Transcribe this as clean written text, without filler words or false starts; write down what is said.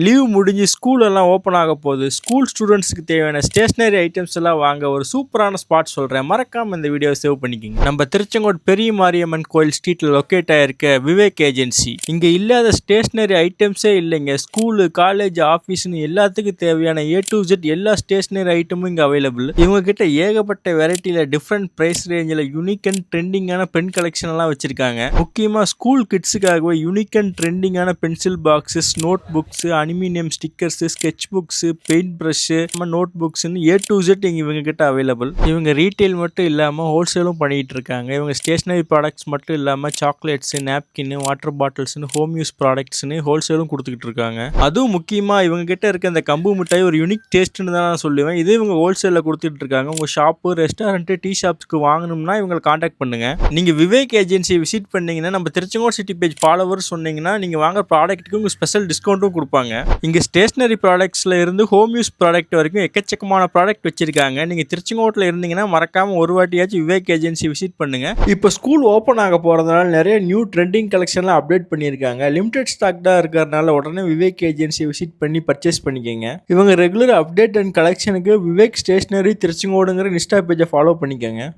Leave முடிஞ்சு school எல்லாம் open ஆக போகுது. ஸ்கூல் ஸ்டூடெண்ட்ஸ்க்கு தேவையான ஸ்டேஷனரி ஐட்டம்ஸ் எல்லாம் வாங்க ஒரு சூப்பரான ஸ்பாட் சொல்றேன். மறக்காம இந்த வீடியோவை சேவ் பண்ணிக்கங்க. நம்ம திருச்செங்கோடு பெரிய மாரியம்மன் கோயில் ஸ்ட்ரீட்ல லொக்கேட் ஆயிருக்க விவேக் ஏஜென்சி. இங்க இல்லாத ஸ்டேஷனரி ஐட்டம்ஸே இல்லைங்க. ஸ்கூலு, காலேஜ், ஆஃபீஸ்னு எல்லாத்துக்கும் தேவையான A to Z எல்லா ஸ்டேஷனரி ஐட்டமும் இங்க அவைலபிள். இவங்க கிட்ட ஏகப்பட்ட வெரைட்டியில டிஃப்ரெண்ட் பிரைஸ் ரேஞ்சில் யூனிக் அண்ட் ட்ரெண்டிங்கான பென் கலெக்ஷன் எல்லாம் வச்சிருக்காங்க. முக்கியமா ஸ்கூல் கிட்ஸுக்காகவே யூனிக் அண்ட் ட்ரெண்டிங்கான pencil boxes, note books, aluminium stickers, sketch books, paint brush, note புக்ஸ்னு A to Z இவங்க கிட்ட அவைலபிள். இவங்க ரீட்டைல் மட்டும் இல்லாம ஹோல்சேலும் பண்ணிட்டு இருக்காங்க. இவங்க ஸ்டேஷனரி ப்ராடக்ட்ஸ் மட்டும் இல்லாம chocolates, napkin, water bottles, home use ப்ராடக்ட்ஸ்னு ஹோல்சேலும் கொடுத்துக்கிட்டு இருக்காங்க. அதுவும் முக்கியமா இவங்க கிட்ட இருக்க இந்த கம்பு மிட்டாய் ஒரு யூனிக் டேஸ்ட்னு தான் நான் சொல்லுவேன். இது இவங்க ஹோல்சேல்ல கொடுத்துட்டு இருக்காங்க. உங்க ஷாப்பு, ரெஸ்டாரண்ட், டீ ஷாப்ஸ்க்கு வாங்கணும்னா இவங்களை கான்டாக்ட் பண்ணுங்க. நீங்க விவேக் ஏஜென்சி விசிட் பண்ணீங்கன்னா நம்ம திருச்செங்கோடு சிட்டி பேஜ் ஃபாலோவர் சொன்னீங்கன்னா நீங்க வாங்குற ப்ராடக்ட்டுக்கு உங்க ஸ்பெஷல் டிஸ்கவுண்ட்டும் கொடுப்பாங்க. இங்க ஸ்டேஷனரி ப்ராடக்ட்ஸ்ல இருந்து ஹோம் யூஸ் ப்ராடக்ட் வரைக்கும் எக்கச்சக்கமான ப்ராடக்ட் வச்சிருக்காங்க. நீங்க திருச்செங்கோட்டில் இருந்தீங்கன்னா மறக்காம ஒரு வாட்டியாச்சும் விவேக் ஏஜென்சி விசிட் பண்ணுங்க. இப்போ ஸ்கூல் ஓப்பன் ஆக போறதுனால நிறைய நியூ ட்ரெண்டிங் கலெக்ஷன்லாம் அப்டேட் பண்ணியிருக்காங்க. லிமிடெட் ஸ்டாக் தான் இருக்கிறதுனால உடனே விவேக் ஏஜென்சி விசிட் பண்ணி பர்ச்சேஸ் பண்ணிக்கோங்க. இவங்க ரெகுலர் அப்டேட் அண்ட் கலெக்ஷனுக்கு விவேக் ஸ்டேஷனரி திருச்செங்கோடுங்கிற இன்ஸ்டா பேஜை ஃபாலோ பண்ணிக்கோங்க.